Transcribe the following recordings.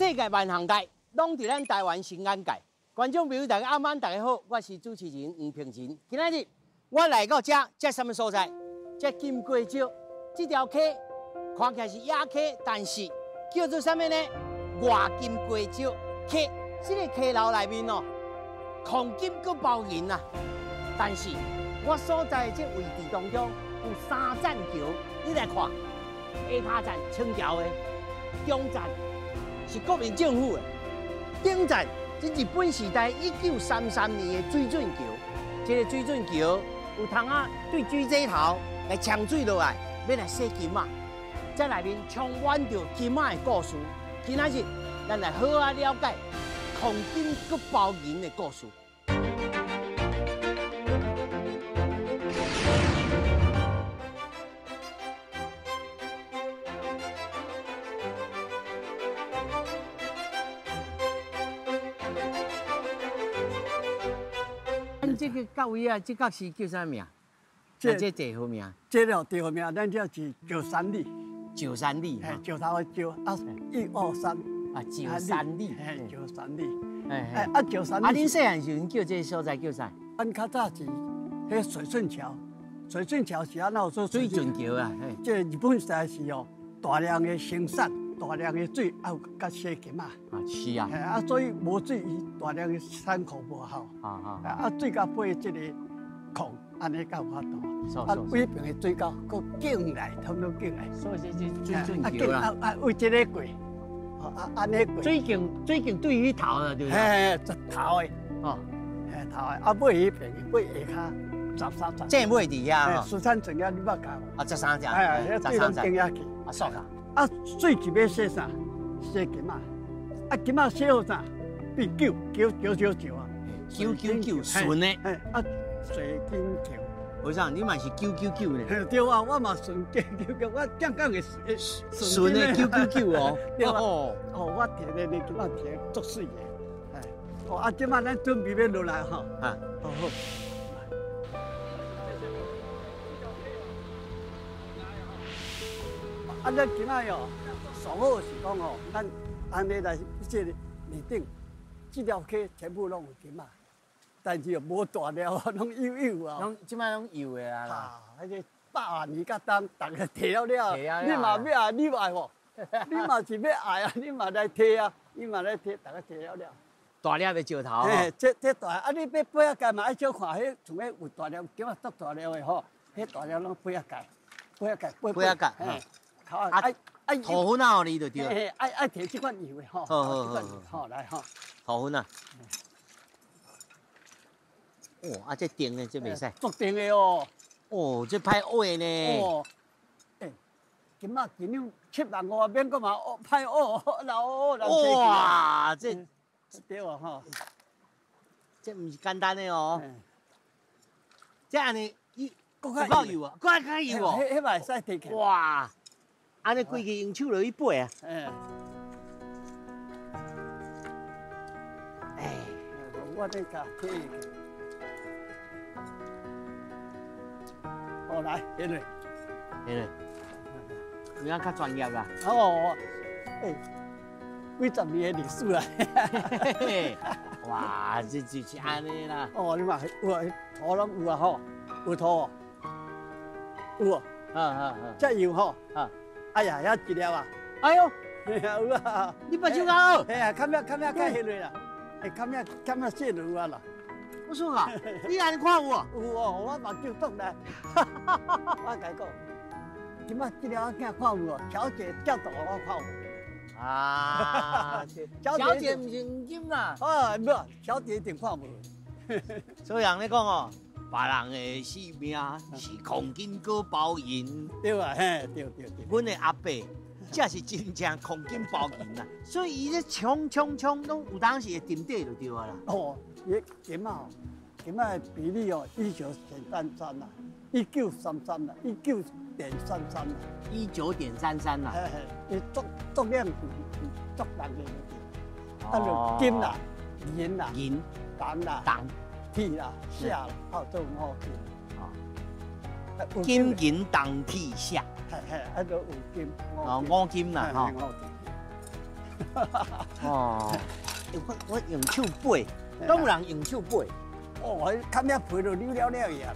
世界万行界，拢伫咱台湾新安界。观众朋友，大家晚安，大家好，我是主持人黄平晴。今仔日我来到这什么所在？这金瓜石，这条溪看起来是野溪，但是叫做什么呢？外金瓜石溪。这个溪流内面哦，矿金搁包银啊。但是我所在这位置当中有3站桥，你来看，下骹站清朝的，中站是国民政府的，顶站是日本时代1933年的水准桥。这个水准桥有通啊对水井头来呛水落来，要来洗金仔。在内面充满着金仔的故事。今仔日咱来好好了解矿金搁包银的故事。这个到位啊，这个是叫啥名？这地号名？这条地号名，咱叫是石山里。石山里，石头的石啊，1、2、3啊，石山里，石山里。石山里。啊，恁细汉时阵叫这个所在叫啥？咱较早是迄水顺桥，水顺桥是安怎做水准桥啊？这日本时代是哦，大量的生产，大量的水啊，甲洗金啊。啊，是啊。啊，所以无水，伊大量的产矿无好。啊，水甲配这个矿，安尼才有法度。啊，尾边的水沟，搁进来，通通进来。所以这水准桥啦。啊，为这个过，安尼过。水井对于头了，对不对？头的，哦，头的，啊，尾迄边，尾下骹13只。这尾伫遐。苏产种啊，你捌讲？啊，13只。13只。经下去。啊，爽啊！啊，水是要洗啥？洗金仔。啊，金仔洗好啥？变9啊。9顺的。啊，水金桥。为啥？你嘛是9呢？对啊，我嘛顺9，我刚刚的顺的9哦。对啊。哦，我摕的你今仔摕足水的。哦，啊，今仔咱准备要落来哈。啊。好。啊，咱今仔哟，上好是讲哦，咱安尼来这里面顶，这条溪全部拢有金仔。但是又无大了，拢幼啊。拢即摆拢幼的啊。啊，迄个100万年甲当，大家摕了。你嘛要爱，你爱无？你嘛是要爱啊，你嘛来摕啊，你嘛来摕，大家摕了。大粒的石头。这大啊，你要背啊盖嘛，爱少看，迄从迄有大粒，今仔足大粒的吼，迄大粒拢背啊盖，背啊盖。头啊，土粉啊，你就对。爱摕这款油的吼。好，来吼。土粉啊。哦，啊，这定的这袂使，足定的哦。哦，这歹画呢。哦，今仔今年7万5免个嘛，歹学，老哇，这对啊吼，这唔是简单的哦。这安尼，够油啊，够油哦。迄嘛会使摕起。哇，安尼规个用手落去背啊。我这个摕。哦，来，现在，你看较专业啦。哦，几十年的历史啊！哇，这就是安尼啦。哦，你嘛有啊，土拢有啊吼，有土哦，有哦。这有吼。哎呀，遐一粒啊！哎呦，有啊！你把手搞。哎呀，看遐盖下来啦，看遐细就有啊啦。我说啊，你安尼看有啊？有哦，我目睭肿来。我甲你讲，今仔这条囝看有哦，小姐叫大我看有。啊，小姐唔是黄金啦。啊，不，小姐一定看无。所以人咧讲哦，别人的性命是黄金搁包银。对啊，对。阮的阿伯，这是真正黄金包银啦。所以伊咧冲，拢有当时会沉底就对啊啦。哦。金仔的比例哦，19.33啦，19.33啦，19.33啦，19.33啦。伊足量足重嘅，啊就金啦、银啦、铜啦、铁啦、镲啦，好都好金。金银铜铁镲。啊都有金。哦，5金啦吼。哦，我用手背，拢有人用手背。哦，砍遐皮就溜了了呀。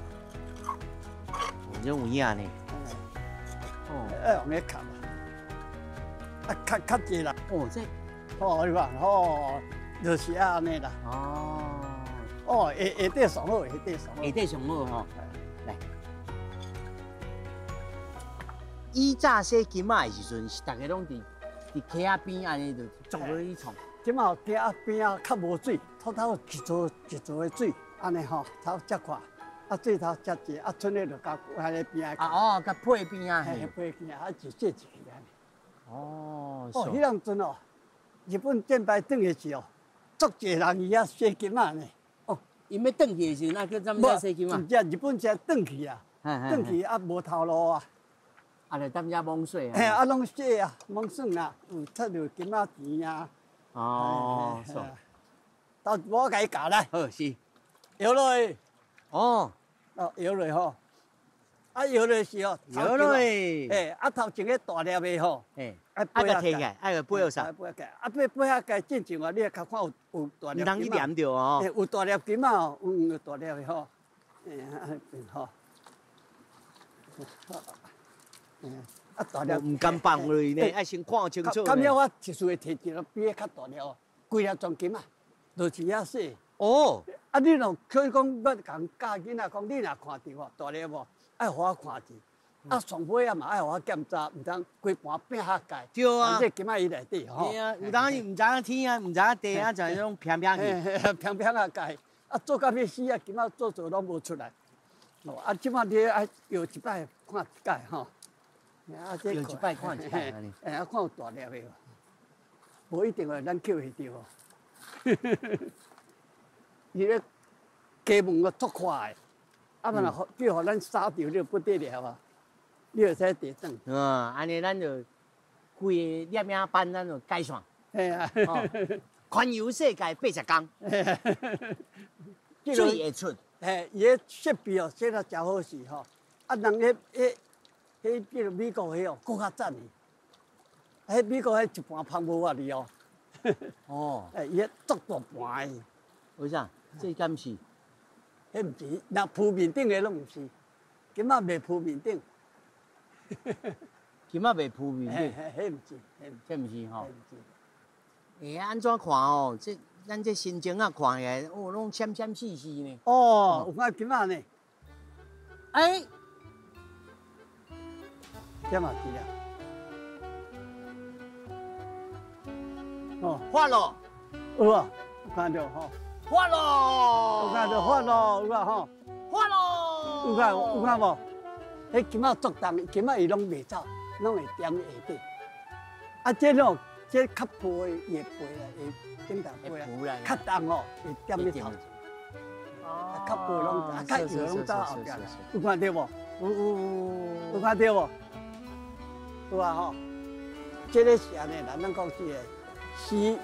这有影呢。用迄砍啊，较济啦。哦，这哦，你看，哦，就是安尼啦。哦，下底上好，下底上好。下底上好吼。来，以早洗金仔的时阵，是大家拢伫溪仔边安尼就捉落去创。即马溪仔边啊较无水，头一座的水，安尼吼，头遮宽，啊水头遮济，啊剩的就甲安尼边啊。哦，甲配边啊。嘿，配边啊，一节一节安尼。哦。哦，迄当阵哦，日本战败转去时哦，足济人伊遐洗金仔呢。哦，因要转去的时，那叫怎么洗金仔？唔只日本才转去啊，转去啊无头路啊。啊，就踮遮蒙水啊。嘿，啊拢洗啊，蒙算啊，出着金仔钱啊。哦，是。到我甲伊教来，好是。摇落去。哦。哦，摇落去吼。啊，摇落去哦。摇落去。嘿，啊头前个大粒的吼。嘿。啊，个摕起来，啊个背后啥？背下，啊背下个正常啊，你较看有大粒。唔通去念着哦。有大粒金啊哦，有大粒的吼。吼。啊大粒。唔敢放落去呢，爱先看清楚。咁样我一次会摕一个比较大粒哦，规粒装金啊，就是遐洗。哦。啊，你若可以讲要共教囡仔讲，你若看到哦大粒无，爱互我看者。啊，上尾啊嘛爱互我检查，唔通规盘变下界。对啊。这金仔伊内底吼。对啊，有当伊唔知影天啊，唔知影地啊，就迄种偏偏去。偏偏下界，啊做到要死啊，金仔做拢无出来。哦，啊，即摆你爱摇一摆看一摆吼。啊，这摇一摆看一摆安尼。啊，看有大粒的哦，无一定会咱捡会着哦。伊咧加门个足快的，啊，嘛若叫互咱杀掉，你就不得了啊！你就使地转。安尼咱就规个摄影班咱就改善。嘿啊。环游世界80天。水会出。嘿，伊个设备哦，设得真好势吼。啊，人迄个美国迄哦，搁较赞呢。迄美国迄一盘芳无法哩哦。哦。伊个足大盘的。为啥？这敢是？迄毋是，那铺面顶的拢毋是，今仔袂铺面顶。今仔袂铺面顶。迄毋是，这毋是吼。会安怎看哦？这咱这心情啊看起来，哦，拢闪闪细细呢。哦，有看今仔呢？哎，这嘛是啊。哦，发咯。有啊，有看到吼。发咯！有看到发咯，有看吼。发咯！有看无？迄金仔足重，金仔伊拢袂走，拢会踮下底。啊，这种这较薄的叶背啦，会顶头背啦，较重哦，会踮咧头。啊，较薄拢，啊，较摇拢走后壁。有看到无？有看到无？有啊吼。这个是安尼啦，咱讲是个。时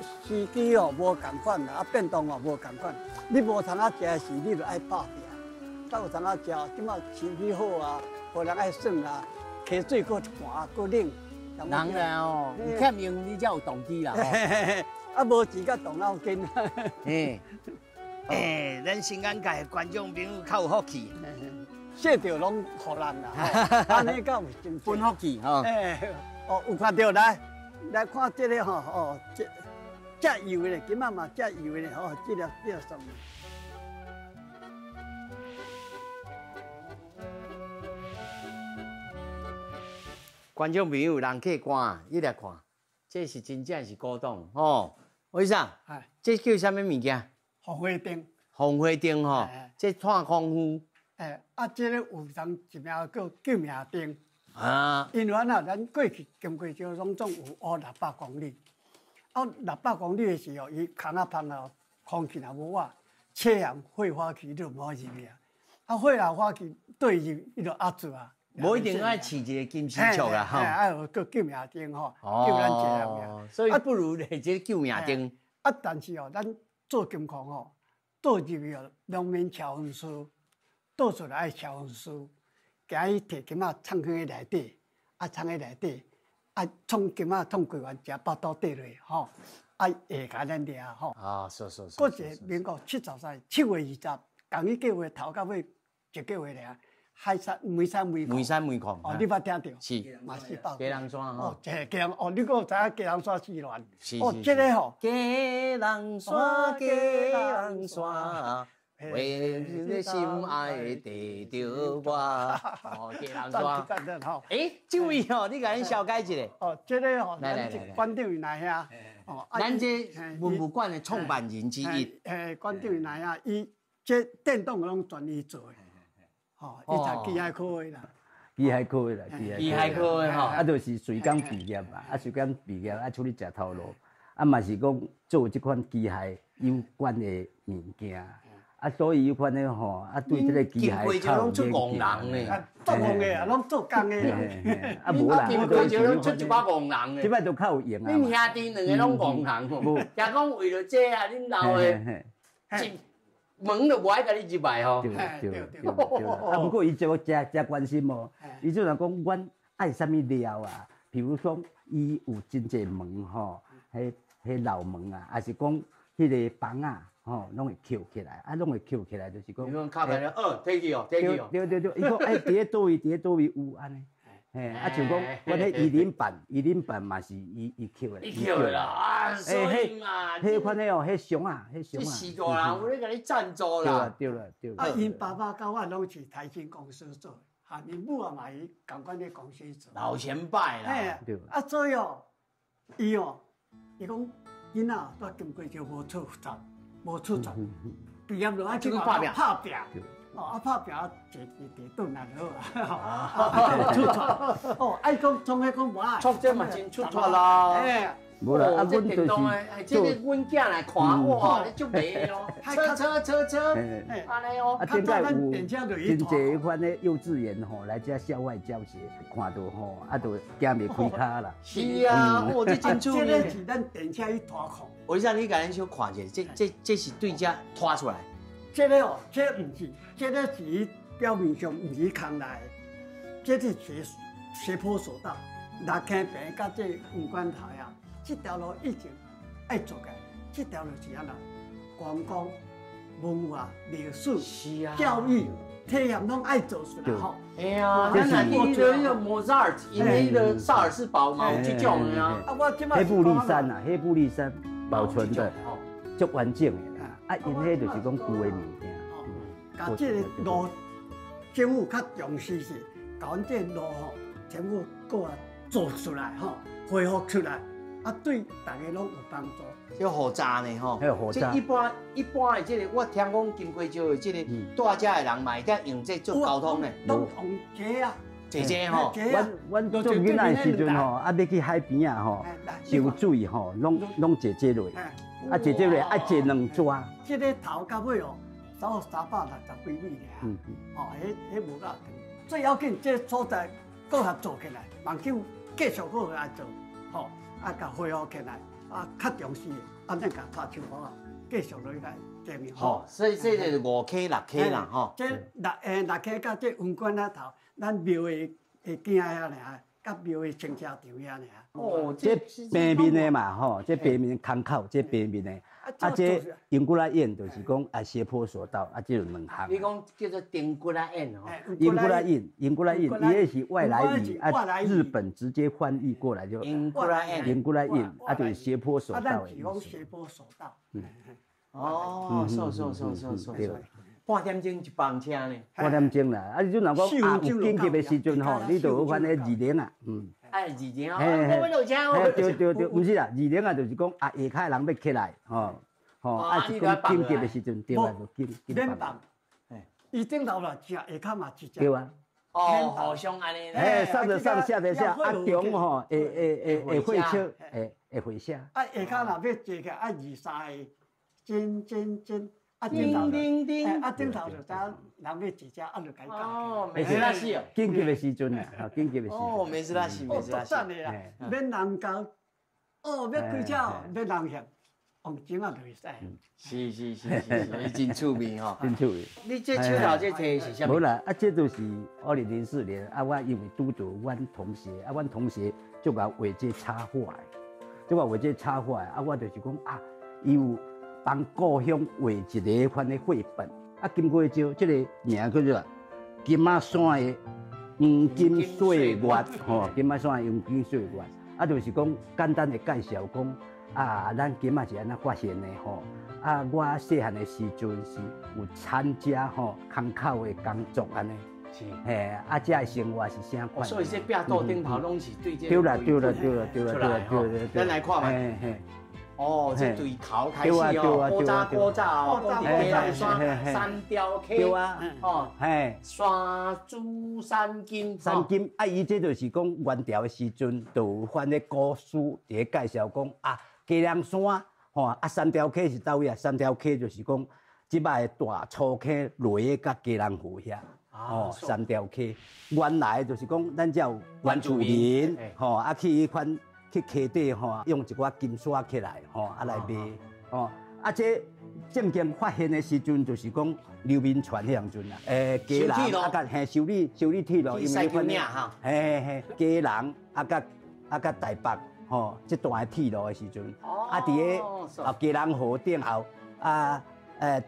机哦无共款啦，啊变动哦无共款。你无通啊食的时，你就爱拍拼。等有通啊食，即马身体好啊，无人爱耍啊，溪水搁一盘搁冷。人啦哦，有欠用你才有动机啦。啊无钱甲动脑筋。咱新眼界观众朋友较有福气，说着拢互人啦，安尼敢有真分福气吼。哦，有看到来看这个吼，哦，这油的，今仔嘛这油的吼，这个什么？观众朋友，人客观，你来看，这是真正是古董吼。为啥？这叫什么物件？红花灯。红花灯吼，这串功夫。这个有人一名叫救命灯。啊，因为咱过去经过桥拢总有600公里，600公里的时候，伊空啊芳啊，空气若无啊，车阳火花气就无入去啊，火啊花气对入，伊就压住啊。无一定爱饲一个金丝雀啦，吼。有个救命灯吼，救咱一人命。所以不如来这救命灯。但是咱做金矿吼，倒入去哦，两面敲分数，倒出来爱敲分数。今日摕金仔藏喺内底，藏喺内底，啊，创金仔创几元，食巴肚底落吼，啊，下甲咱掠吼。啊，是。过一个民国73，7月20，同一个月头到尾一个月俩，海山梅山煤矿。哦，你捌听着？是。嘛是爆。鸡人山吼。哦，这鸡人哦，你搁有知影鸡人山事乱？是。哦，这个吼。鸡人山。为你的心爱得着我，哦，鸡人山。这位哦，你甲咱小解一下。哦，这个哦，来，馆长来遐。哦，咱这文物馆的创办人之一。馆长来遐，伊这电动拢全伊做的。哦，伊读机械科的啦。机械科的。机械科的吼。啊，就是水工毕业嘛，水工毕业啊，出去食头路，嘛是讲做这款机械有关的物件。所以有款的吼，对这个机械拢出工人呢，做工的啊，拢做工的。无啦，金贵就拢出一寡工人的。即摆都较有用啊。恁兄弟两个拢工人吼，也讲为了这啊，恁老的门都无爱甲你入来吼。对。不过伊就真关心哦，伊就讲阮爱啥物料啊？譬如说，伊有真济门吼，迄老门啊，还是讲迄个房啊。吼，拢会扣起来，拢会扣起来，就是讲。你讲靠起来，摕去哦。对。伊讲伫咧倒位有安尼，像讲阮迄伊林板嘛是伊扣的。伊扣的啦，所以嘛。迄款的哦，迄熊啊。这4个人有咧甲你赞助啦。对啦。因爸爸甲我拢是台新公司做，因母啊嘛伊共款咧公司做。老前辈啦。对。所以哦，伊讲囡仔在金贵就无出头。无出头，毕业落啊去拍拼，拍拼，坐顿啊就好啊。出头，哦，爱讲从迄讲无爱，出这嘛真出头啦。无啦，阮就是这个阮囝来看，哇，你足美哦，车，安尼哦。顶摆有真济迄款的幼稚园吼，来遮校外教学，看到吼，就惊袂开骹啦。是啊，这真出名。这个是咱电车去拖裤。我让你甲咱小看一下，这是对遮拖出来。这个哦，这唔是，这个是表面上唔是空来的，这是斜坡索道，六坑坪甲这五关头呀。这条路一直爱做个，这条路是安那，观光、文化、历史、教育、体验拢爱做出来吼。哎呀，咱来记迄个莫扎尔，因为迄个萨尔茨堡嘛有这种的啊。黑布利山啊，黑布利山保存的足完整的啦。因迄就是讲旧的物件。甲这个路，政府较重视是，甲阮这路吼，政府搁啊做出来吼，恢复出来。对大家拢有帮助。这火炸呢吼，这一般的这个，我听讲金龟石的这个大家的人嘛，会甲用这做交通呢。拢用这啊，这吼。阮做囡仔的时阵吼，要去海边啊吼，游水吼，拢坐这落，坐这落坐2抓。这个头到尾哦，少360几米尔。迄无啦，最要紧这所在搁合做起来，望叫继续搁来做，吼。甲恢复起来，较重视，咱甲拍手好啊，继续落去甲见面。好，所以这个5K、6K 啦，吼。这6K 甲这文馆那头，咱庙的境遐尔，甲庙的停车场遐尔。哦，这平面的嘛，吼，这平面空口，这平面的。这英古拉宴就是讲斜坡索道，这就2项。你讲叫做丁古拉宴哦。英古拉宴，伊也是外来语，日本直接翻译过来就英古拉宴，就是斜坡索道的意思。斜坡索道。哦，是。半点钟一班车呢。半点钟啦，你就若讲有紧急的时阵吼，你就有翻那2零啊，2零啊，我要落车。对，不是啦，2零啊，就是讲下骹人要起来，是讲紧急的时阵，对啊，就紧免放。伊顶头啦，下骹嘛直接。对啊。互相安尼。上的上，下的下，中吼会会车，会会下。下骹若要坐起，2、3个，真。叮，顶头就知人要直接，就该讲。没事啦，是哦。紧急的时阵啊，紧急的时阵。没事啦，是。免人教，要开车，免人嫌。王晶啊，就会使。是，真趣味吼。真趣味。你这手头这题是啥物？无啦，这就是2004年我因为拄着阮同学，阮同学就甲画这插画的，画这插画的，我就是讲伊有帮故乡画一个款的绘本，金瓜石这个名叫做金仔山的黄金岁月，金仔山的黄金岁月，就是讲简单的介绍讲。咱今仔是安怎发现的吼？我细汉的时阵是有参加空口的工作安尼。是。嘿，这的生活是啥款？所以这壁刀顶头拢是对这。对啦。咱来看卖。哦，这对头开始哦，古早三条 K。对啊。山珠三金。伊这就是讲元朝的时阵，就有番的古书伫介绍讲鸡梁山三条 K 是倒位啊？三条 K 就是讲即摆的大粗 K 落个甲鸡梁湖遐，三条 K。原来就是讲咱只有原住民，去迄款去溪底用一寡金沙起来，来卖，这渐渐发现的时阵就是讲刘铭传迄样阵啦，鸡梁甲修理铁路，因为迄款鸡梁甲台北。这段铁路的时阵，伫个鸡梁河顶后，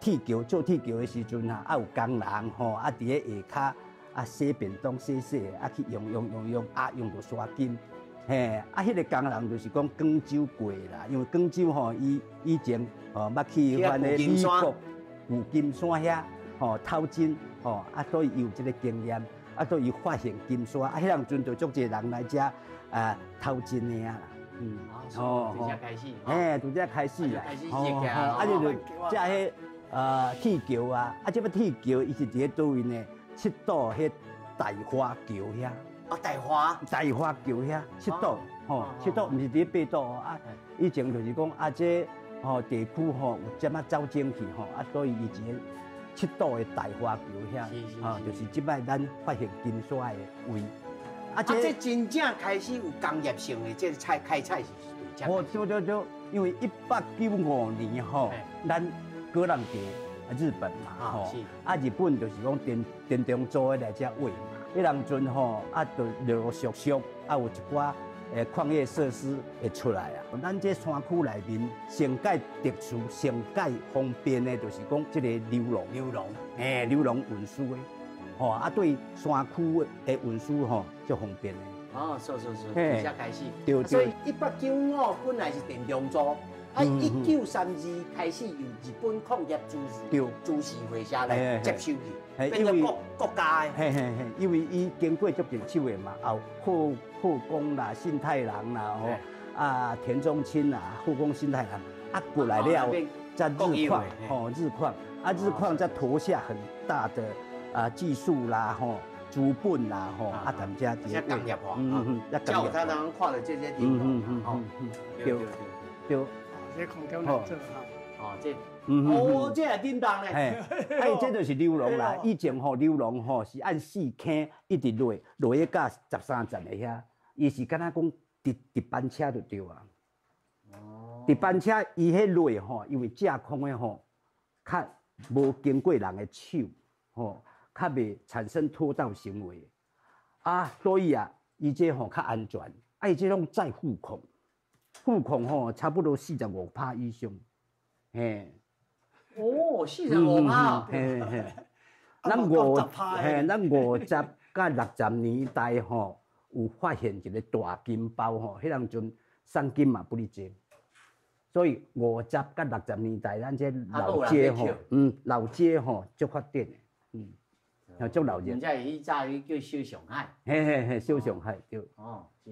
铁桥做铁桥的时阵有工人伫个下骹洗便当洗，去用用到刷金，迄个工人就是讲广州过啦，因为广州以前捌去迄个美国旧金山遐偷金，所以伊有这个经验，所以伊发现金沙，迄阵阵就足侪人来遮偷金的啦。从这开始，从这开始啦，就是这迄铁桥这要铁桥伊是伫个倒位呢？七堵迄大花桥遐。大花桥遐七堵，七堵毋是伫八堵以前就是讲这地区有这么走精去所以以前七堵的大花桥遐，就是即摆咱发现金沙的位。这真正开始有工业性的这开采是对。对，因为1895年咱哥伦比亚日本嘛日本就是讲电动组来遮挖，迄当阵就陆陆续续有一寡矿业设施会出来咱这山区内面上界特殊、上界方便的，就是讲这个流笼运输的。对山区的运输足方便的。是，从这开始。对。所以1895本来是电动组，1932开始由日本矿业株式会社来接收去，变做国家的。因为伊经过足多手的嘛，后宫啦、信太郎啦，田中清啦、后宫信太郎，过来了再日矿，日矿再投下很大的。技术啦，资本啦，他们家这工业化，叫他人看到这些地方，对，这空调来做这也叮当嘞，这就是流笼啦。以前流笼是按4坑一直落去到13站的遐，伊是敢若讲直班车就对啊。直班车伊迄落因为架空的较无经过人的手，较袂产生拖到行为所以伊这较安全，伊这种再负控差不多45%以上，45%，咱50到60年代有发现一个大金包迄当阵送金嘛不哩济，所以50到60年代咱这老街老街足发展的，足老街。现在伊早叫小上海。小上海对。是。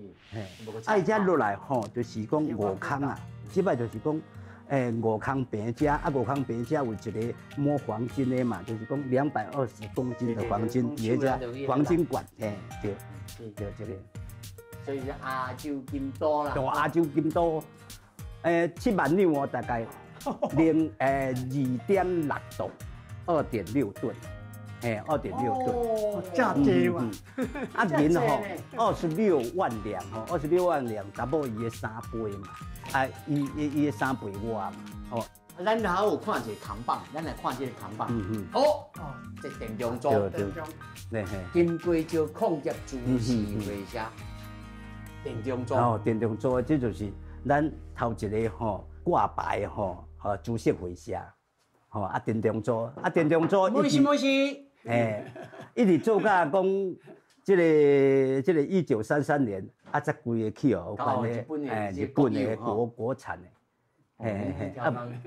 伊遮落来就是讲五坑即摆就是讲五坑坪遮五坑坪遮有一个摸黄金的嘛，就是讲220公斤的黄金，伫遮黄金馆，对，这个。所以是亚洲金都啦。亚洲金都，7万两大概2.6度，2.6吨。嘿，2.6吨。哦，价低嘛。啊，银吼26万两吼，26万两，double 伊的3倍嘛，啊，伊的3倍外嘛，哦。咱还有看一个扛棒，咱来看这个扛棒。哦，这电动组，对嘿。金龟石矿业株式会社电动组。哦，电动组这就是咱头一个吼挂牌吼，株式会社，吼啊电动组，电动组。没事没事。一直做到讲，这个1933年啊，才规个去哦，有关日本的国产的。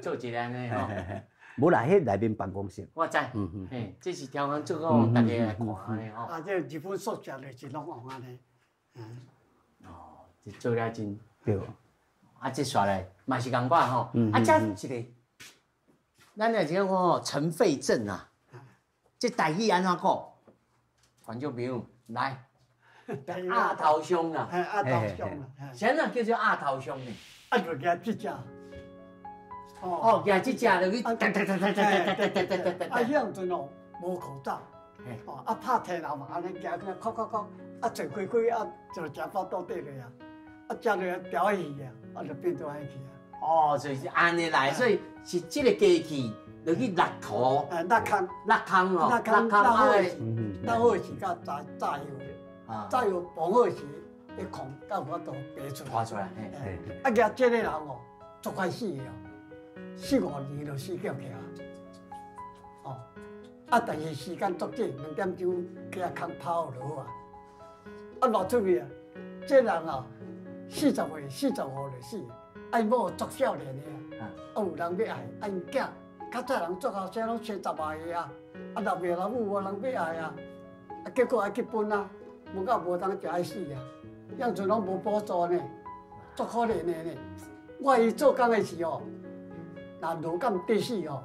做一个安尼吼，无啦，迄内面办公室。我知，这是调工做个，大家来看安尼吼。啊，这日本塑胶就是拢用安尼。哦，这做了真对。啊，这刷来嘛是共款吼。啊，这一个，咱来讲吼，尘肺症啊，这台语安怎讲？观众朋友来，鸭头香啦，鸭头香啦。啥人叫做鸭头香呢？啊，就夹这只。哦，夹这只就去，啊，迄样阵哦，无口罩，啊，拍天头嘛，安尼夹起来，敲，啊，嘴开，啊，就食饱倒底落啊，啊，食落调起去啊，啊，就变做安尼去啊。哦，就是安尼来，所以是这个机器，就去落土，落空哦，落好时甲炸药，炸药放好时，一空到我都爬出来，啊，夹这个人哦，足快死哦。4、5年就死掉去啊！哦，啊，但是时间足紧，2点钟去啊空抛落啊，啊落出去啊，这人啊，40岁、45就死，啊某足少年的啊，啊有人要爱，啊因囝，较早人足后生拢生10外个啊，啊老爸老母无人要爱啊，啊结果爱去分啊，无到无当就爱死啊，样阵拢无补助呢，足可怜的呢。我伊做工的时候。那流感得死哦，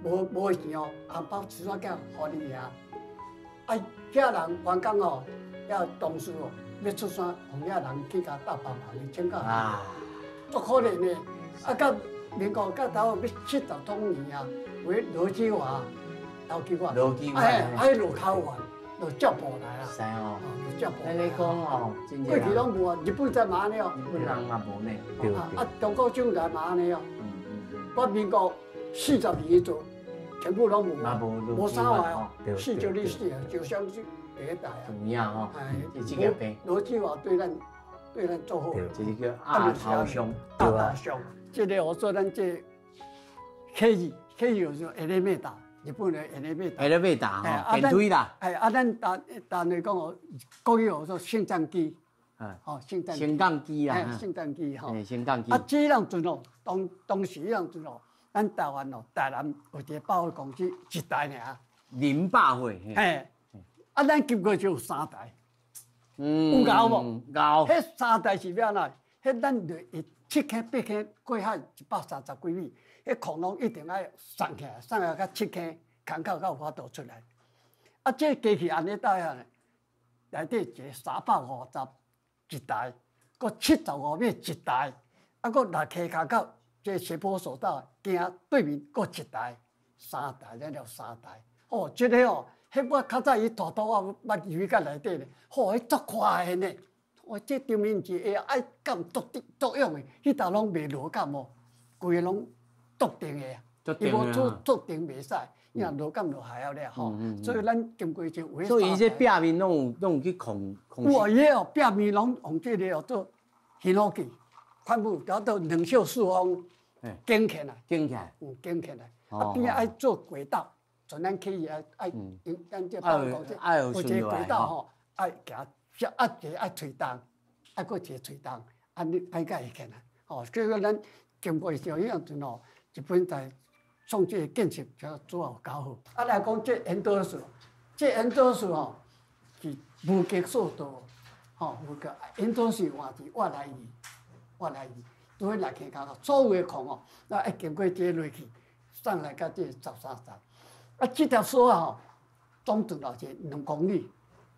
无钱哦，红包出煞叫互你啊！啊，遐人员工哦，遐同事哦，要出山，互遐人去甲搭帮忙去请假，足可怜的。啊，到民国到头要70多年啊，为罗基华，罗基华，哎，落口湾，落脚步来啦。是哦，落脚步。安尼讲哦，过去拢无啊，日本才嘛安尼哦。日本人嘛无呢。对。啊，中国政才嘛安尼哦。我民国40年做，全部拢无啥话哦，4就你死啊，就像是第一代啊。同样吼，这个病。罗志华对咱做好。这个叫鸭头香。鸭头香，这个我说咱这科技有说 elevator， 日本的 elevator 吼，电梯啦。哎，啊，咱但来讲哦，国语有说升降机。哦，升降机啊，升降机吼，升降机。啊，这样阵哦，当时这样阵哦，咱台湾哦，台南有一个百货公司一台尔。林百货。嘿，啊，咱经过就有3台。有够无？够。迄3台是要哪？迄咱就7坑8坑过海130几米，迄恐龙一定要送起来，送到到7坑，空口到法度出来。啊，这机器安尼搭下来，内底一个350。一台，搁75米一台，啊，搁6溪骹口，这斜坡索道行对面搁一台，3台，咱了3台。哦，这个哦，迄我较早伊大刀我捌入去甲内底咧，哦，迄足快的呢。哦，这证明是会爱感作用的，迄搭拢袂落感哦，规个拢笃定的啊，伊无笃定袂使。因为流感就还要了吼，所以咱经过就有。所以伊这壁面拢有去控。有伊哦，壁面拢用这个哦做显微镜，看不搞到2小4方建起来，建起来。啊边爱做轨道，像咱起爱咱这包公司，有一个轨道吼，爱行一个爱推动，爱搁一个推动，安尼爱甲会起来。哦，所以咱经过就迄样阵哦，日本在。创这个建设就做好搞好。啊，来讲这研究所，这研究所吼是无极速度，吼无极研究所换是越来越，都会来起搞所有的矿哦，那爱经过这落去，上来到这13站。啊，这条索啊吼，总长偌济2公里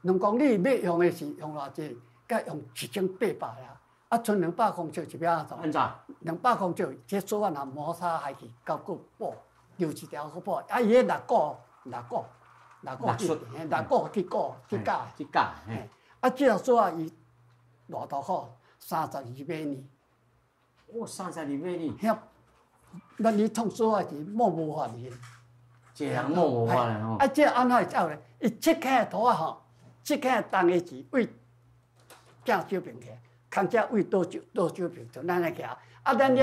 ，2公里要用的是用偌济，甲用1800啦。啊，剩200公尺是要安怎？安怎？200公尺，这锁啊，若摩擦下去，到个补留一条个补。啊，伊迄6股，去搞，去教，嘿，啊，这条锁啊，伊偌大好，32美呢。哦，32美呢，遐，咱你创锁啊是摸无法哩。一个人摸无法啦吼。啊，这安怎会走咧？伊切开图啊吼，切开重个是为正手边起，空只为倒手边，就咱来行。啊，咱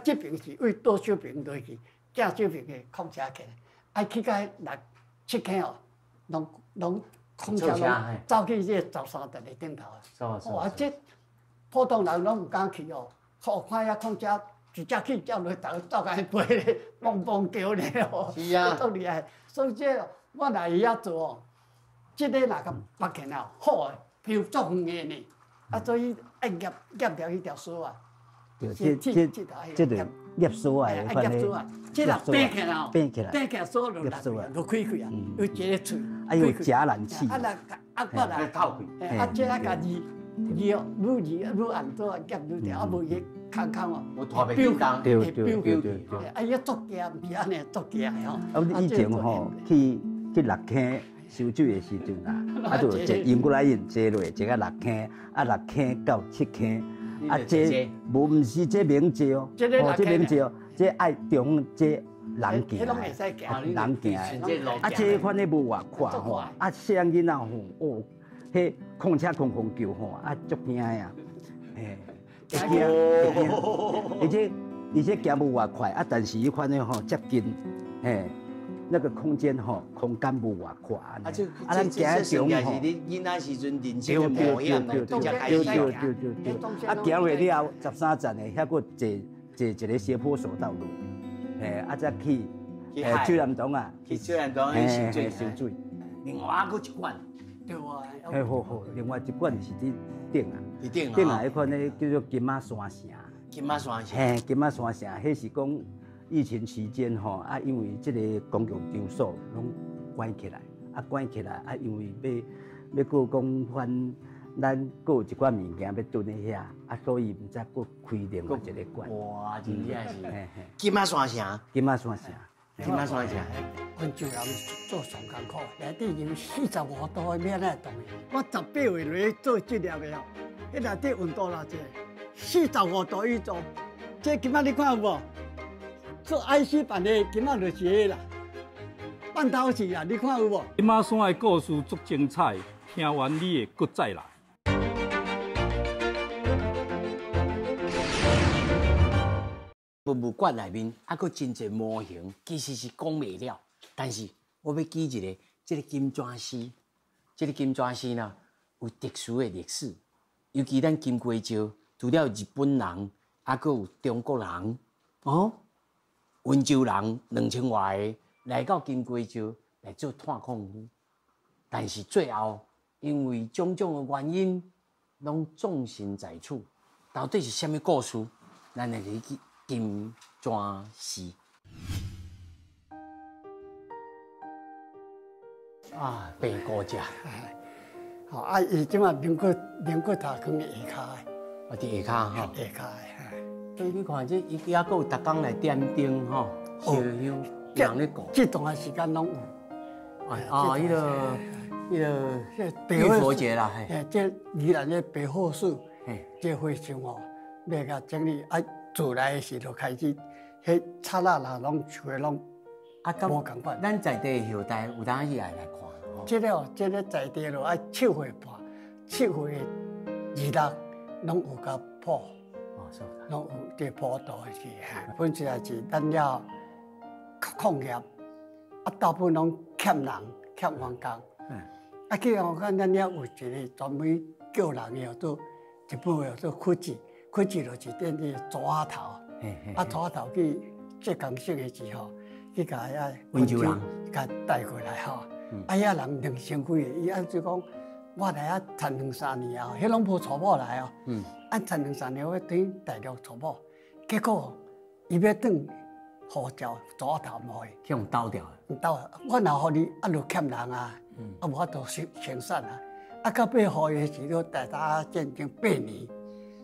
这边是为倒手边落去，正手边起空车起来，啊去到切开哦，拢空车拢走去这13台个顶头啊。哇，这普通人拢唔敢去哦，看遐空车。直接去叫落，大家走开飞咧，蹦蹦叫咧哦，是啊，足厉害。所以这我若会晓做哦，这个若甲拔起来好诶，皮足远诶呢。啊，所以爱夹掉迄条锁啊。对，这个夹锁啊，夹锁啊，这若变起来哦，变起来锁落开开啊，有一个喙，啊有夹缆器，我来透开，啊，这啊家己哦，愈按做夹愈条，啊无伊。空哦，我拖袂紧当，对，啊，伊作家毋是安尼作家的吼。啊，以前吼去六坑收水的时阵啊，啊，就坐英国来人坐落，坐到六坑，啊6坑到7坑，啊，这无毋是这名字哦，这名字哦，这爱中这人行，人行，啊，这款的无偌快吼，啊，细仔囡仔吼，哦，迄空车空叫吼，啊，足惊呀，嘿。而且行无偌快啊，但是迄款的吼接近，嘿，那个空间吼空间无偌快。啊，咱行中吼，是你囡仔时阵人生的模样，对，啊，行落了13站的，遐个坐一个斜坡索道路，嘿，啊，再去水南洞啊，去水南洞去收水，另外还佫一罐。对啊，嘿好，另外一罐是伫顶啊，顶啊，迄款咧叫做金马山城。金马山城，嘿，金马山城，迄是讲疫情期间吼，啊，因为即个公共场所拢关起来，啊，因为要过讲翻，咱过有一寡物件要囤喺遐，啊，所以毋知过开另外一个馆。哇，真正是，金马山城，金马山城。金马山城，温州人做上艰苦，内底因45度的免来冻的。我18岁来做职业的哦，迄内底温度偌济，45度以上。这今仔你看有无？做 IC 办的今仔就是迄啦，半透视啊，你看有无？金马山的故事足精彩，听完你会搁再来。博物馆内面还佫真侪模型，其实是讲袂了。但是我要举一个，这个金砖师，这个金砖师呢有特殊的历史。尤其咱金瓜石，除了日本人，还佫有中国人，温州人2000多个来到金瓜石来做探矿夫。但是最后因为种种的原因，拢纵身在此。到底是什么故事？咱来去金砖师啊，白骨者。好啊，伊即马民国头坑的下骹的，我伫下骹吼。下骹的，所以你看这伊也佫有逐工来点灯吼，烧香，人咧顾。这段时间拢有。迄个玉佛节啦，嘿，这宜兰的白火寺，这会上哦，要甲整理啊。自来的时就开始，迄刹那啦，拢厝的拢无共款。咱在地的后代有当时也来看。这个在地咯，爱7岁半，7岁26，拢有甲破，拢有这坡道的是。本质也是咱了矿业，啊，大部分拢欠人欠员工。啊，去我看咱了有一个专门叫人的做一部的做科技。开始就是点啲纸头，啊纸头去浙江省的时候，去甲温州人甲带过来吼。啊，遐人2000几个，伊按就讲，我来遐参2、3年啊，迄拢无娶某来哦。啊，参2、3年我等大陆娶某，结果伊要转护照纸头无去，去用倒掉。倒，我若互你，啊，就欠人啊，啊无法度生产啊。啊，到尾互伊时就大家战争8年。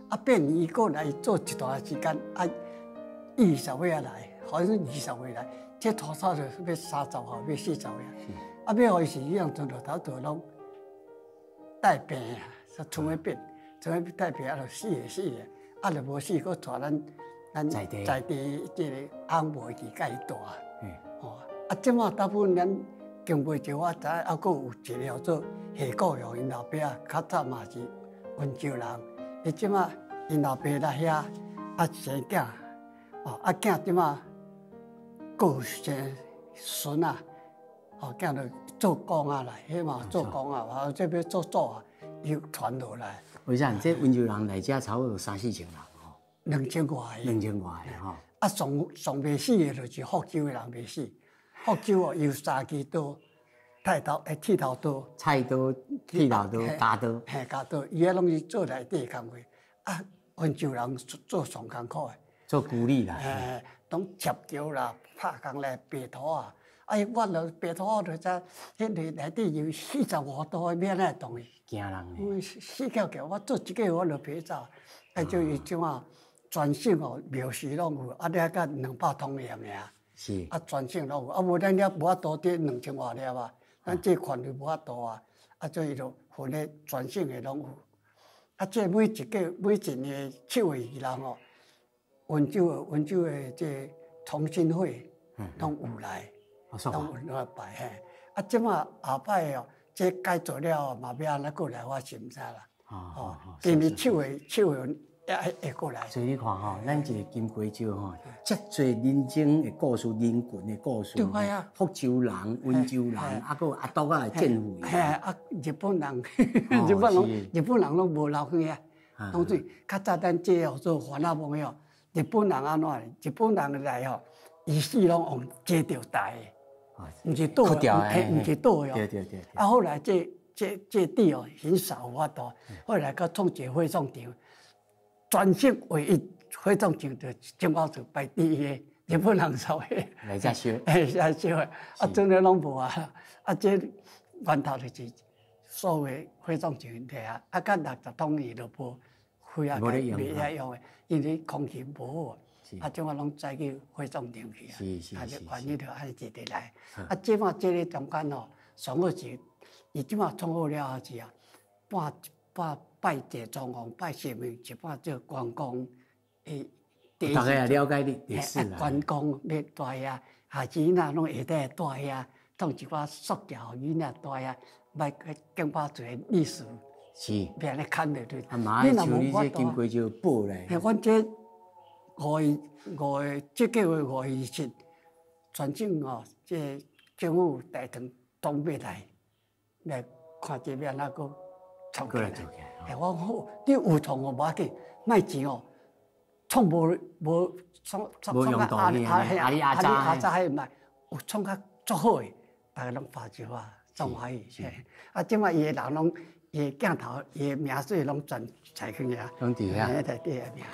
啊，变伊过来做一段时间，啊，20岁来，好像是20岁来，这拖少就要30岁，要40岁。啊，要互伊是样从头到拢带病啊，说厝尾病，厝尾带病啊，就死个，啊，就无死，搁带咱在地即个翁婆去甲伊带。哦，啊，即马大部分咱经过就我知，还佫有一条做下古用，因老爸较早嘛是温州人，伊即马因老爸来遐啊生囝，哦，啊囝即马佫有生孙啊，哦，囝就做工啊来，迄嘛做工啊，啊这边做啊，又传落来。为啥？这温州人来遮差不多3、4千人吼，2000外个，2000外个吼。啊，上袂死的，就是福州的人袂死。福州哦，有3支刀，剃头刀、菜刀、剃头刀、家刀，家刀，伊遐拢是做内底工课。啊，温州人做上艰苦的，做苦力啦，拢切桥啦、拍工来白土啊。哎，我落白土我就知，迄个内底有45度的免来动的。惊人诶！死翘翘，我做一个月我就爬走。啊，就伊即马全省哦，庙事拢有，啊，了甲200桶盐尔。是。啊，全省拢有，啊，无咱了无法度得2000外粒啊，咱这款就无法度啊。啊，所以就分咧全省的拢有。啊，这每一年的7月2日哦，温州的这同心会拢有来，拢有来拜嘿。啊，即马下摆哦。这改做了嘛，要安怎过来，我是毋知啦。哦，今年7月会过来。所以你看吼，咱一个金瓜石吼，遮侪人情的故事、人群的故事。对啊。福州人、温州人，啊，佫阿岛仔的建府。啊，日本人，日本人拢无留远啊。拢是较早咱这哦做番仔梦哟，日本人安怎？日本人来吼，伊死拢用接着带的。毋是倒的，毋是倒的哦。对。啊，后来这地哦很少有法度，后来佮创一个火葬场，全省唯一火葬场就金瓜石排第一个，日本人烧的。来遮烧。来烧的，啊，真的拢无啊。啊，这源头就是所谓火葬场摕啊，啊，甲60桶伊就无火啊，袂遐用的，因为空气无好。啊，即马拢载去火葬场去啊，啊，就原意就安尼一直来。啊，即马这个中间哦，上好是，伊即马创好了后是啊，拜地藏王、拜神明，一半做关公诶。大家也了解历史啦。关公要带遐，下钱呐拢下底带遐，创一寡塑胶囡仔带遐，卖更把做历史。是。别安尼看着对。啊妈，像你这金龟就宝咧。阮这。这个月5/27，全省哦，这政府带团东北来看这边那个创起来。我好，你有创哦，无要紧，卖钱哦，创无创用到阿早还卖，有创较足好的，大家拢发招啊，总欢喜。啊，即摆伊的人拢，伊的镜头，伊的名水拢全采去啊，拢伫遐，在底下面。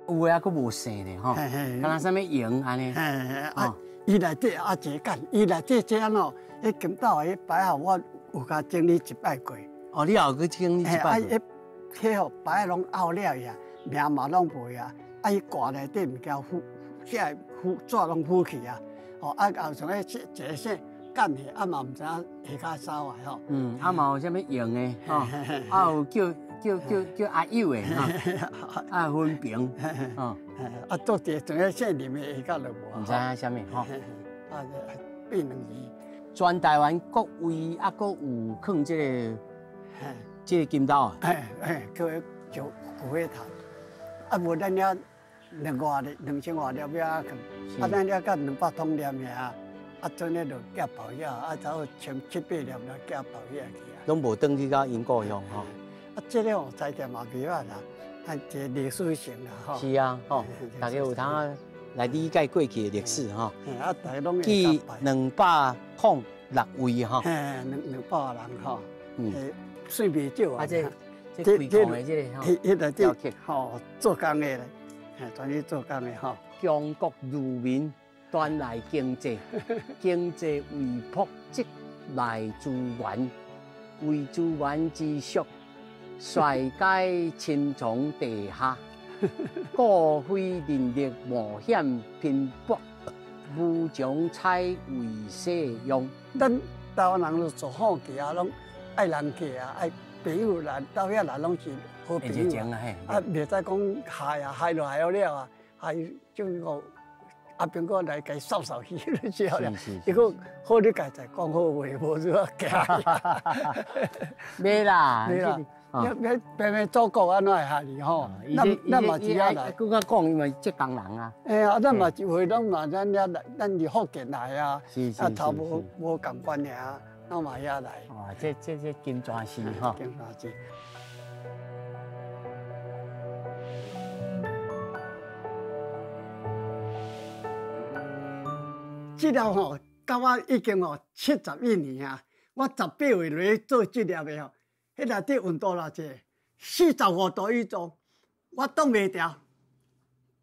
有诶，还佫无生咧吼，敢若啥物营安尼。啊，伊内底啊一间，伊内底这样哦，迄今早迄摆啊，我有甲整理一摆过。哦，你也有去整理一摆过？迄吼摆拢拗了呀，名嘛拢无啊，啊伊挂内底物件糊，遐纸拢糊去啊。哦，啊后像迄一个线干去，啊嘛毋知影下骹走来吼。啊嘛有啥物用诶？吼，啊有叫阿友诶，哈，啊分平，啊做啲像迄线里面下骹就无。毋知影啥物吼。啊，变2字。全台湾各位啊，佫有放这个金刀啊。叫旧火头。啊无咱了2000外粒要啊放，啊咱了甲200桶粒尔啊，啊做咧就夹包野，啊差不多1700粒了夹包野去啊。拢无转去到因故乡吼。啊，这个哦，菜店嘛袂歹啦，啊，这历史性啦，吼。是啊，吼，大家有通啊来理解过去的历史吼。啊，大家拢会记206位吼。200人吼。算袂少啊。啊，这开矿的这个吼。迄个雕刻吼，做工的咧，专去做工的吼。强国如民，端来经济，经济为朴质来资源，为资源之属。衰解侵从地下，故费人力冒险拼搏，无将菜为使用。咱台湾人就做好客啊，拢爱人客啊，爱朋友来到遐来拢是好朋友啊。啊，袂使讲害啊，害了啊，害就讲阿兵哥来甲伊扫去就好了。伊个好你家在讲好话，无就要假。没啦，没啦。要白白祖国安怎会害你吼？咱嘛是要来。佮我讲，因为浙江人啊。哎呀，咱嘛是会拢嘛，咱是福建来啊，啊头无共款尔，咱嘛遐来。哦，这金砖是吼。金砖是。这条吼，到我已经71年啊，我18岁来做这条的吼。迄内底温度偌济，45度以上，我挡袂牢。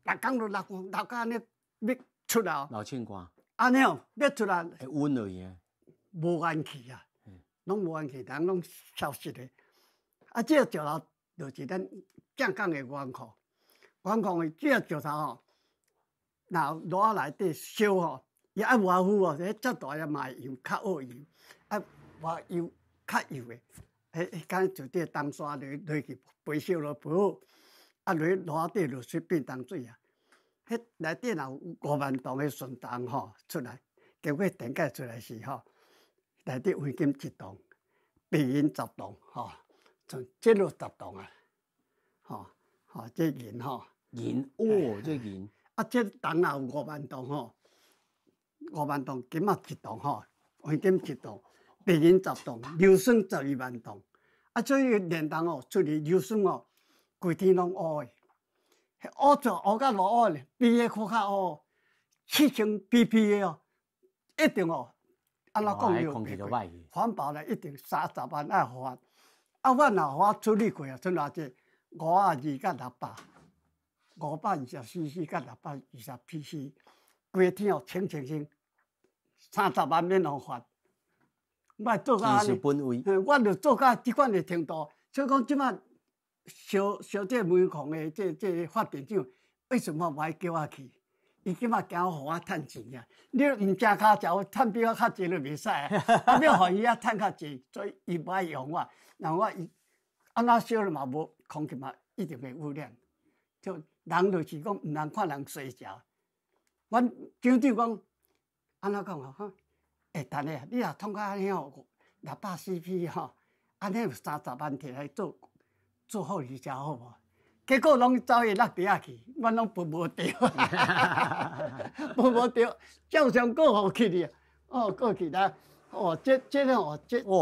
逐工就流到安尼要出来。老庆光。安尼哦，要出来。会温而已啊。无元气啊，拢无元气，人拢消失的。啊，这个石头就是咱正港的元矿。元矿的这个石头吼，若落内底烧吼，伊爱外敷哦，迄遮大也嘛油较好油，啊外油较油的。敢就这东山落去肥烧落不好，啊落底落水变淡水啊。迄内底若有5万吨的顺动吼出来，结果电解出来时吼，内底黄金1吨，白银10吨吼，像这落10吨啊，这银吼。银哦，这银。啊，这铜也有5万吨吼，5万吨金仔1吨吼，黄金1吨。白银10吨，硫酸12万吨，啊，所以炼铜哦，出嚟硫酸哦，规天拢乌的，乌就乌甲落乌咧，比迄较乌，7000pp 的哦，一定哦，安怎讲就袂环保咧，一定30万爱花，啊，我若花处理过啊，剩偌济52甲600，524cc 甲620cc， 规天哦清，30万免互发。我做到安尼，我就做到即款的程度。所以讲，即摆烧这煤矿的这发电厂，为什么无爱叫我去？伊即摆惊互我趁钱呀！你毋正骹食，趁比我较济就袂使啊！啊，要互伊遐趁较济，所以伊无爱用我。然后我伊安怎烧了嘛无空气嘛，一定会污染。就人就是讲，毋通看人衰食。我经常讲，安怎讲啊？会等下，你若通到安尼吼，600cc 吼，安尼有30万摕来做护理车好无？结果拢走去落地下去，我拢分无着，分无着，照常过互去哩。哦，过去啦，哦，这哦，这哇，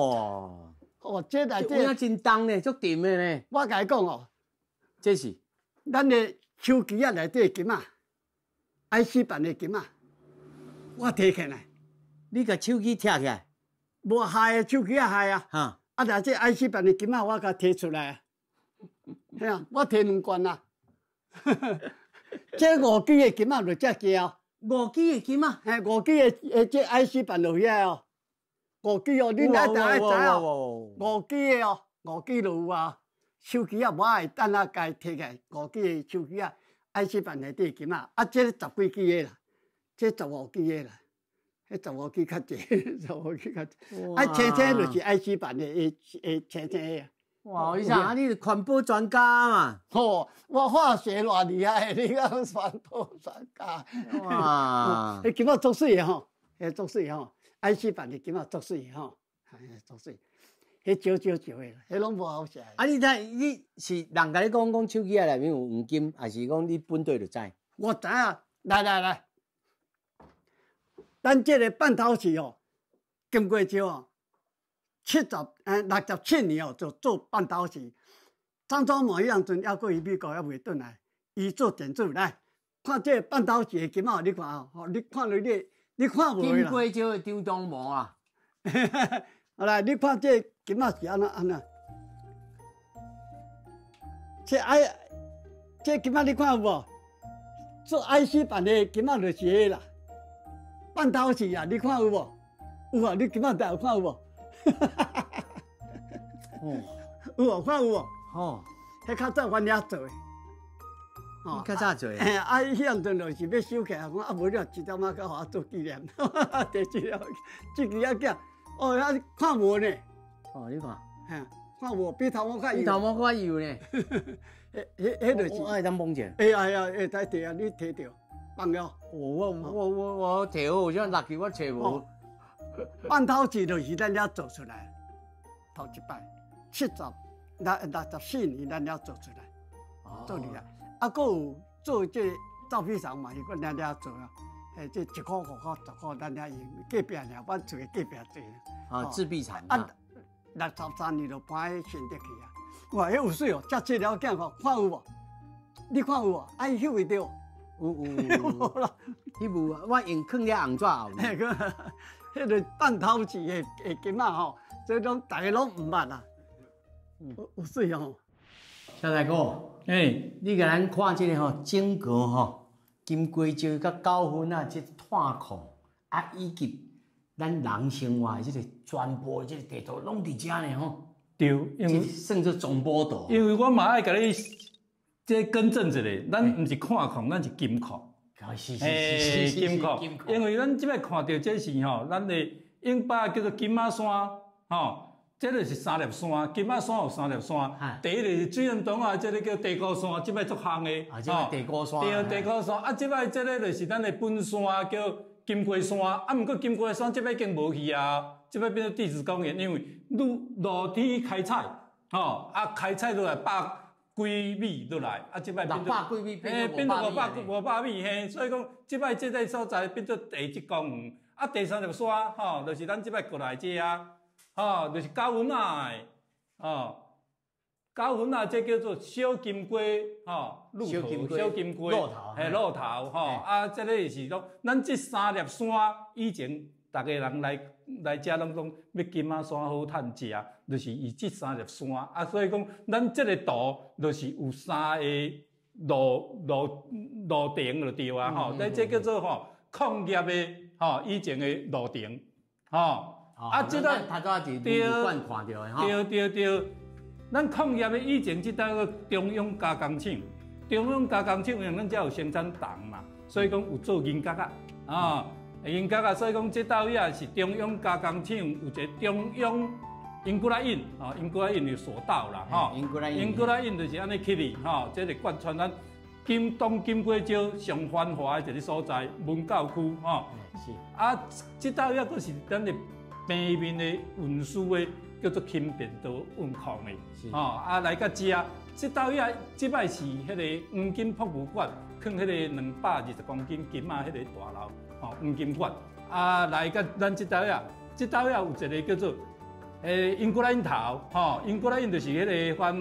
哦，这内底有真重呢，足沉的呢。我甲你讲哦，这是咱的手机啊内底的金啊 ，IC 版的金啊，我摕起来。你甲手机拆起来，无害的手机啊害啊，哈，啊！但这 IC 版的金仔我甲摕出来啊，嘿啊，我摕2罐啊，这5G的金仔就遮低哦，5G的金仔，嘿，5G的这 IC 版就遐哦，5G哦，你爱知哦，5G的哦，5G就有啊，手机啊无爱等下家摕起来，5G的手机啊 IC 版内底金仔，啊，这10几 G 的啦，这15 G 的啦。迄15G较济，15G较济。啊，青青就是 IC 版的，青青的啊。哇，医生，啊，你是环保专家嘛？哦，我化学偌厉害，你讲环保专家。哇，迄金仔足水的吼，迄足水吼 ，IC 版的金仔足水吼，足水。迄少的啦，迄拢无好食。啊，你是人甲你讲手机啊内面有黄金，还是讲你本地就知？我知啊，来。咱这个半导体哦，经过少哦，67年哦就做半导体。张忠谋迄样阵还过去美国还袂转来，伊做电子来看这半导体的金仔，你看哦，你看落你看无啦。经过少的张忠谋啊，好啦，你看这金仔是安怎？这金仔你看有无？做 IC 版的金仔就是迄啦。半导体啊，你看有无？有啊，你今仔日有看有无？哦，有看有无？哦，迄较早阮遐做诶。吼，较早做。啊，伊迄阵就是要收起来，讲啊，无了一点仔甲我做纪念，第一了，这个仔囝，哦，啊，看无呢，哦，你看，嘿，看无比头毛较油，比头毛较油呢。迄就是，我爱当摸者。哎呀，会使摕啊，你摕着，放了。我摕好，像垃圾我找无。半头钱就是咱遐做出来，头一摆64年咱遐做出来，做厉害。啊，佫有做这照片上嘛，是佫咱遐做啊。这1块5块10块，咱遐用隔壁尔，阮厝的隔壁做。啊，制币厂啊，63年就搬去新竹去啊。哇，迄有水哦，遮这了囝看有无？你看有无？啊，伊翕会到。有，迄幕我用放了红纸后面。迄个半头钱的金仔吼，这种大家拢唔捌啊。有水哦。小大哥，你甲咱看这个吼，整个吼金龟石甲九份啊，这炭矿啊，以及咱人生活这个全部这个地图拢伫遮呢吼。对，因为算作总波图。因为我嘛爱甲你这更正一下，咱毋是矿矿，咱是金矿。是金矿，因为咱即摆看到这是吼，咱的永巴叫做金马山，吼，这就是三粒山，金马山有三粒山。第一个是水帘洞啊，这个叫地高山，即摆足夯的。啊，即摆地高山。对，地高山啊，即摆这个就是咱的本山，叫金龟山。啊，毋过金龟山即摆已经无去啊，即摆变做地质公园，因为露天开采，吼，啊开采落来几米落来，啊，即摆变做600几米，变做500米嘿，所以讲即摆这个所在变做第一公园，啊，第三粒山吼，就是咱即摆过来这啊，吼，就是九份仔的，吼，九份仔这叫做小金龟，吼，小金龟，鹿头，吼，啊，这个是讲咱这三粒山以前。逐个人来遮拢讲要金马山好趁食，就是以这三粒山啊，所以讲咱这个图就是有三个路程就对啊吼，这叫做吼矿业的吼以前的路程吼，啊，这个对，咱矿业的以前这个中央加工厂，因为咱遮有生产糖嘛，所以讲有做银角啊。银角啊，所以讲这道遐是中央加工厂有一个中央英古拉印，吼，英古拉印就所到啦，吼，英古拉印就是安尼起哩，吼，这是贯穿咱东金龟石上繁华的一个所在，文教区，吼，是。啊，这道遐佫是咱的平面的运输的，叫做轻便道运矿的，吼，啊来到遮，这道遐即摆是迄个黄金博物馆，放迄个220公斤金啊，迄个大楼。黄金馆啊，来到咱这道遐有一个叫做英古拉印头，吼，英古拉印就是迄个翻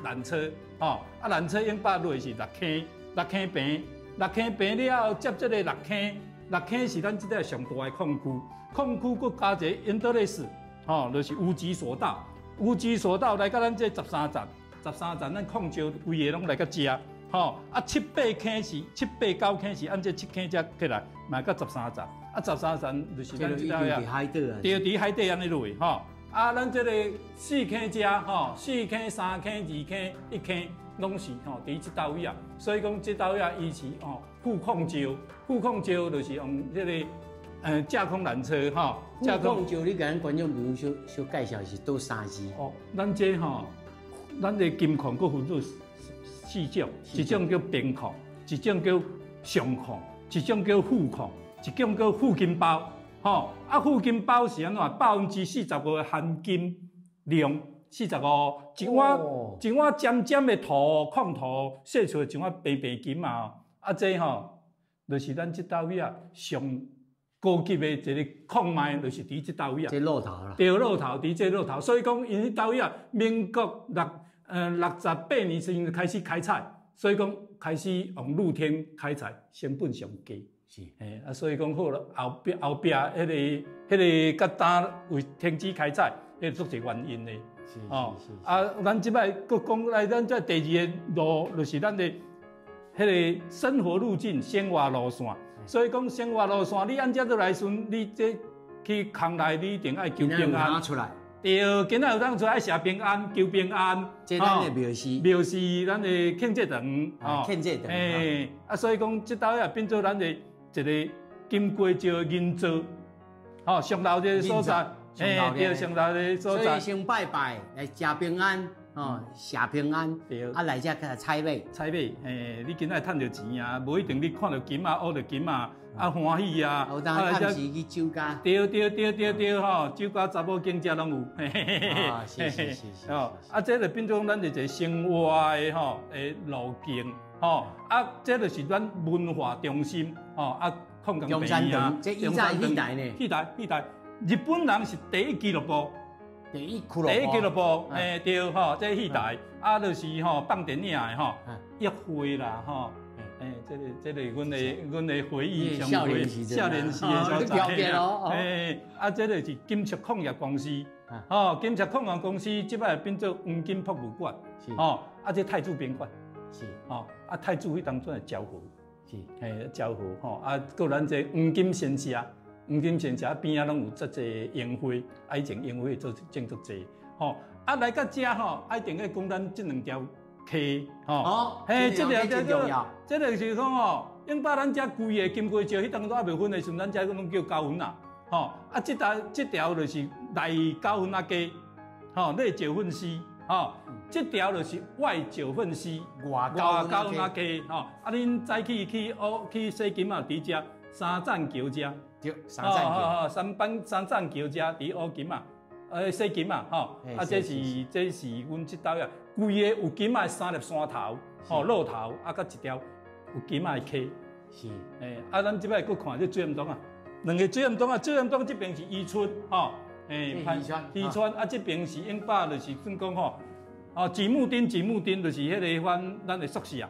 缆车，吼，啊缆车永巴落是六坑坪了后接这个六坑是咱这个上大的矿区佫加一个因德勒斯，吼，就是无极索道来到咱这13站咱矿石规个拢来到遮。吼，啊7、8坑是按这7坑才起来，嘛到13站，啊13站就是咱这道遐，对，伫海底安尼落去，吼，啊咱这个4坑遮，吼，4坑、3坑、2坑、1坑，拢是吼伫这道遐，所以讲这道遐伊是吼富矿石就是用这个架空缆车，吼，架空石你甲咱观众朋友小介绍是倒3字？哦，咱这吼，咱的金矿佫分做4种，一种叫平矿，一种叫上矿，一种叫副矿，一种叫富金包。吼，啊，富金包是安怎？45%的含金量，45，一碗尖的土矿土，洗出一碗白金嘛。啊，这吼，就是咱这道遐上高级的一个矿脉，就是伫这道遐。这路头啦。对，路头伫这路头，所以讲因迄道遐民国68年时开始开采，所以讲开始用露天开采，成本上低。是，啊，所以讲好了，后壁迄个甲单为停止开采，迄足是原因的。是。啊，咱即摆佫讲来，咱这第二个路就是咱的迄个生活路径、生活路线。所以讲生活路线，你按照落来顺，你这去坑内你一定爱求平安。对，今仔有当出来写平安、求平安，这咱的庙事，庙是咱的庆节堂，庆节堂，所以讲这道也变做咱的一个金瓜石银座，上老的所在，对，上老的所在。所以先拜拜来食平安，写平安，对，来遮个采买，你今仔趁着钱啊，无一定你看到金啊、学到金啊。欢喜啊！有当探时去酒家。对，酒家查某囝遮拢有。是。这就变做咱一个生活的路径，这就是咱文化中心，抗共病啊，这以前戏台呢？戏台，日本人是第一俱乐部，第一俱乐部，对，这戏台，就是放电影的约会啦，这个阮的回忆上回少年时的所在。这个是金属矿业公司，金属矿业公司即摆变做黄金博物馆，这太子宾馆，是，太子迄当阵的交河，是，交河，搁咱这黄金神社边仔拢有足侪烟花，以前烟花做种足侪，来到遮一定要讲咱这两条。溪这个真重要。这个是讲永把咱遮规个金瓜石，迄当初还未分的时阵，咱遮拢叫高分啦。这条就是内高分街，内九份溪，这条就是外九份溪，外高分街，恁早起去洗金啊，伫遮三站桥遮，对，三站桥，三站桥遮伫乌金啊。洗金啊，这是阮这道呀，规个有金啊三粒山头，路头，甲一条有金啊溪，是，咱即摆搁看这水암洞啊，两个水암洞啊，水암洞这边是宜春，宜川，这边是永霸，就是算讲吉木町就是迄个咱的宿舍，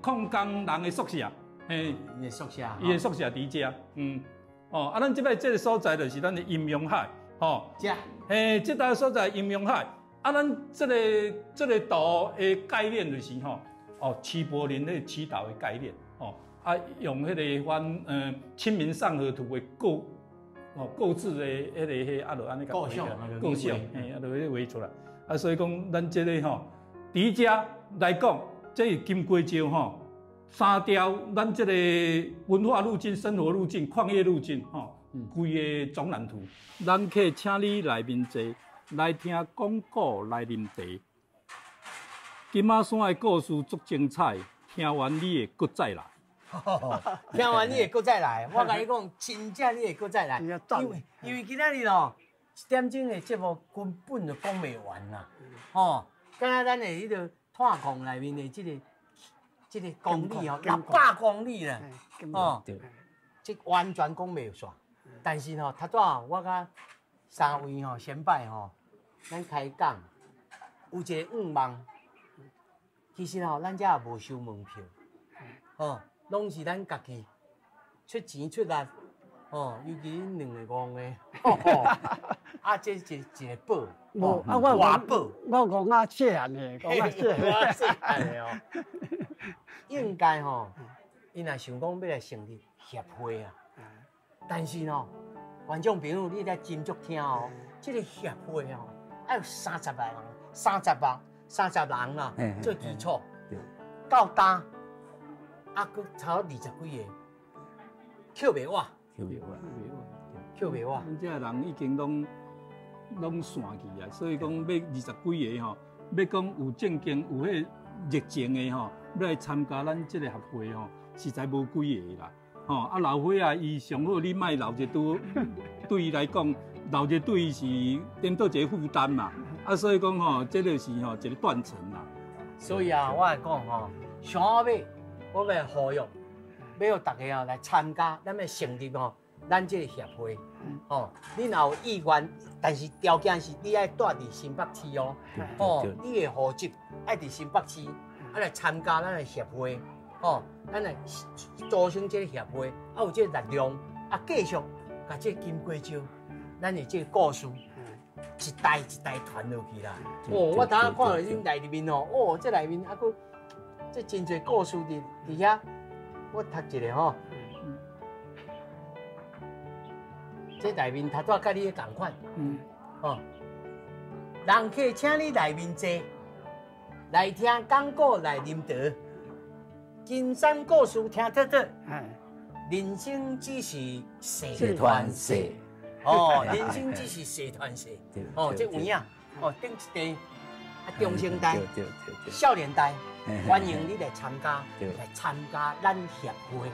矿工人的宿舍，伊的宿舍伫遮，咱即摆这个所在就是咱的阴阳海。这道所在阴阳海，咱这个岛的概念就是齐柏林那祈祷的概念，用迄个翻清明上河图的构字的迄个就安尼构想，就迄画出来，所以讲咱这个伫遮来讲，这金瓜石三条咱这个文化路径、生活路径、矿业路径规个总览图，咱客请你来面坐，来听广告，来啉茶。金马山的故事足精彩，听完你会搁再来。听完你会搁再来，我甲你讲，真正你会搁再来，因为今仔日1点钟的节目根本就讲袂完啦，敢若咱的迄个探矿内面的这个公里600公里啦，这完全讲袂煞。但是头拄我甲3位先摆咱开讲有一个5万，其实咱遮也无收门票，拢是咱家己出钱出力，尤其恁2个戆的，这是一个宝，活宝，我讲啊细汉的，讲啊细汉的应该伊若想讲要来成立协会啊。但是观众朋友，你得斟酌听这个协会要有30万人啦，做基础，到单，佫差20几个，扣袂完。咱这人已经拢散去啊，所以讲要20几个要讲有正经有迄热情的要来参加咱这个协会实在无几个啦。老伙啊，伊上好你莫留一堆，对伊来讲，留一堆是变做一个负担嘛。所以讲这就是一个断层啦。所以我来讲上后尾我要呼吁，要让大家来参加，咱要成立咱这个协会。你若有意愿，但是条件是你爱住伫新北市你的户籍爱伫新北市，来参加咱的协会。咱来组成这个协会，有这个力量，继续把这金瓜石，咱的这个故事，一代一代传落去啦。我当下看到恁内面这内面佫这真侪故事伫遐，我读一个这内面头拄甲你共款，人客请你来面坐，来听讲古来啉茶，金山故事听得得。人生只是社团社，哦，人生只是社团社，哦，这有影，哦，顶一个中生代、少年代，欢迎你来参加，咱协会。